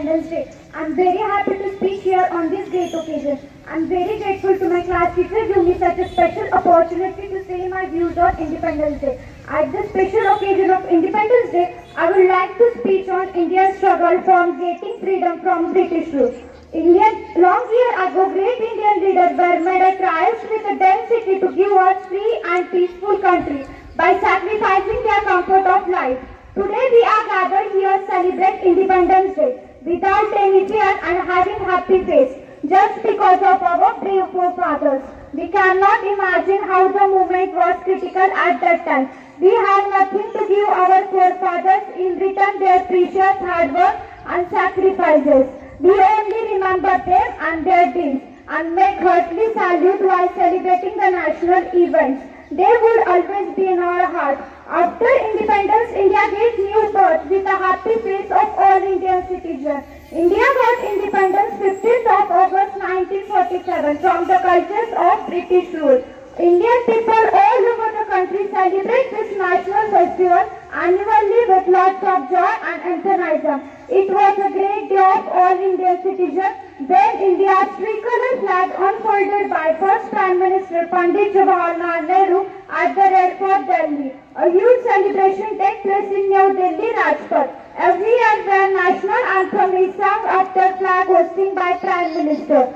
Independence Day. I'm very happy to speak here on this great occasion. I'm very grateful to my class teacher giving me such a special opportunity to say my views on Independence Day. At this special occasion of Independence Day, I would like to speak on India's struggle from getting freedom from British rule. Long years ago, great Indian leaders were made a trials with a density to give us free and peaceful country by sacrificing their comfort of life. Today we are gathered here to celebrate Independence Day without any fear and having happy face just because of our brave forefathers. We cannot imagine how the movement was critical at that time. We had nothing to give our forefathers in return their precious hard work and sacrifices. We only remember them and their deeds and make heartily salute while celebrating the national events. They would always be in our hearts. After independence, India gave new birth with a happy face of all Indian citizens. India got independence 15th of August 1947 from the clutches of British rule. Indian people all over the country celebrate this national festival annually with lots of joy and enthusiasm. It was a great day of all Indian citizens when India's three-color flag unfolded by first Prime Minister Pandit Jawaharlal Nehru at the Red Fort, Delhi. A huge celebration takes place in New Delhi, Rajpath. Every year the national anthem is sung after flag hosting by Prime Minister.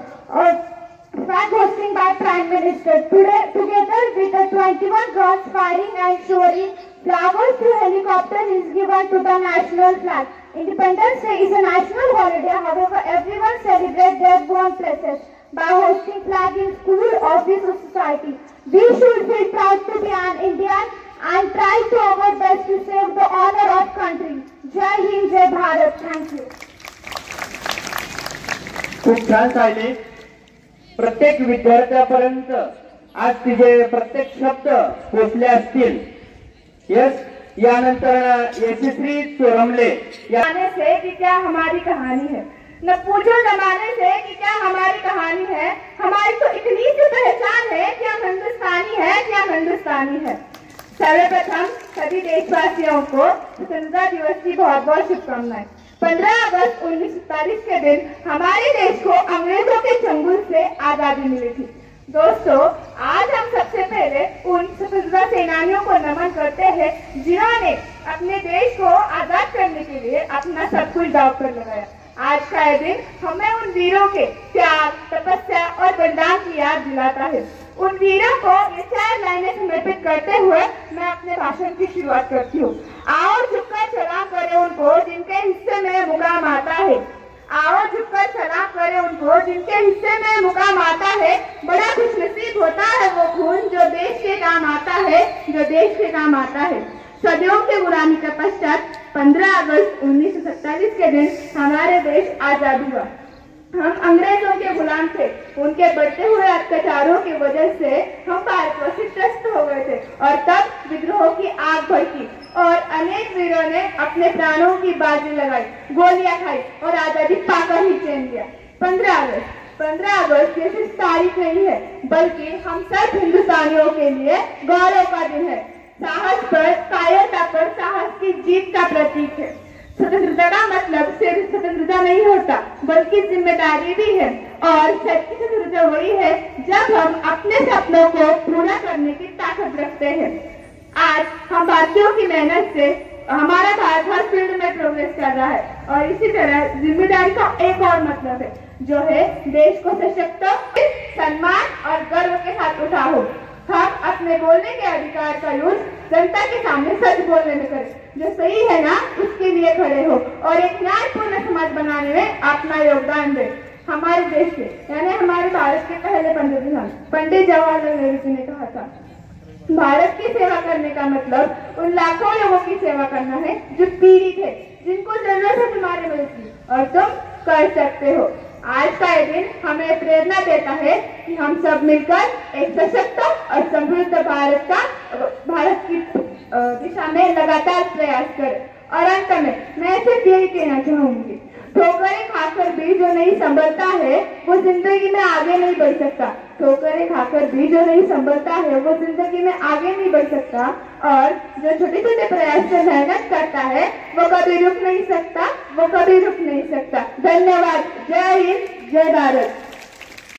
Together with the 21 guns firing and showering flowers to helicopter is given to the national flag. Independence Day is a national holiday, however everyone celebrates their born places by hosting flag in school, office or society. We should feel proud to be an Indian and try to our best to save the honor of country. Jai Hind, Jai Bharat. Thank you. खूप छान सायले. प्रत्येक विद्यार्थ्यापर्यंत आज तिचे प्रत्येक शब्द पोचले असतील. Yes, यानंतर यशस्वी चोरमले जमाने से कि क्या हमारी कहानी है, न पूछो जमाने से कि क्या हमारी कहानी है। हमारी तो इतनी सी पहचान है कि हम हिंदुस्तानी है, कि हम हिंदुस्तानी है। सर्वप्रथम सभी देशवासियों को स्वतंत्रता दिवस की बहुत बहुत शुभकामनाएं। 15 अगस्त 1947 के दिन हमारे देश को अंग्रेजों के चंगुल से आजादी मिली थी। दोस्तों, आज हम सबसे पहले उन स्वतंत्रता सेनानियों को नमन करते हैं जिन्होंने अपने देश को आजाद करने के लिए अपना सब कुछ दांव पर लगाया। आज का यह दिन हमें उन वीरों के त्याग, तपस्या और बलिदान की याद दिलाता है। उन वीरों को ये 4 लाइनें समर्पित करते हुए मैं अपने भाषण की शुरुआत करती हूँ। आओ झुककर सलाम करें उनको जिनके हिस्से में मुकाम आता है। आओ झुककर सलाम करें उनको जिनके हिस्से में मुकाम आता है। बड़ा खुशनसीब होता है वो खून जो देश के काम आता है, जो देश के काम आता है। सदियों के गुलामी के पश्चात 15 अगस्त 1947 के दिन हमारे देश आजाद हुआ। हम अंग्रेजों के गुलाम थे। उनके बढ़ते हुए अत्याचारों की वजह से हम भारतवासी त्रस्त हो गए थे और तब विद्रोह की आग भड़की और अनेक वीरों ने अपने प्राणों की बाजी लगाई, गोलियां खाई और आजादी पाकर ही चैन लिया। 15 अगस्त ये सिर्फ तारीख नहीं है, बल्कि हम सब हिंदुस्तानियों के लिए गौरव का दिन है। साहस पर, कायरता पर साहस की जीत का प्रतीक है। स्वतंत्रता का मतलब सिर्फ स्वतंत्रता नहीं होता, बल्कि जिम्मेदारी भी है। और सच्ची स्वतंत्रता वही है जब हम अपने सपनों को पूरा करने की ताकत रखते हैं। आज हम भारतीयों की मेहनत से हमारा भारत हर फील्ड में प्रोग्रेस कर रहा है और इसी तरह जिम्मेदारी का एक और मतलब है जो है देश को सशक्त, सम्मान और गर्व के साथ उठाओ। हम अपने बोलने के अधिकार का यूज जनता के सामने सच बोलने में करें, जो सही है ना उसके लिए खड़े हो और एक न्यायपूर्ण समाज बनाने में अपना योगदान दें। हमारे देश के यानी हमारे भारत के पहले पंडित जवाहरलाल नेहरू जी ने कहा था, भारत की सेवा करने का मतलब उन लाखों लोगों की सेवा करना है जो पीड़ित है, जिनको जरूरत है तुम्हारी मदद की और तुम कर सकते हो। आज का ये दिन हमें प्रेरणा देता है कि हम सब मिलकर एक सशक्त और समृद्ध भारत की दिशा में लगातार प्रयास करें। और अंत में मैं सिर्फ यही कहना चाहूंगी, ठोकरें खाकर भी जो नहीं संभलता है वो जिंदगी में आगे नहीं बढ़ सकता। ठोकरें खाकर भी जो नहीं संभलता है वो जिंदगी में आगे नहीं बढ़ सकता। और जो छोटे छोटे प्रयास से मेहनत करता है वो कभी रुक नहीं सकता, वो कभी रुक नहीं सकता। धन्यवाद। जय हिंद, जय भारत।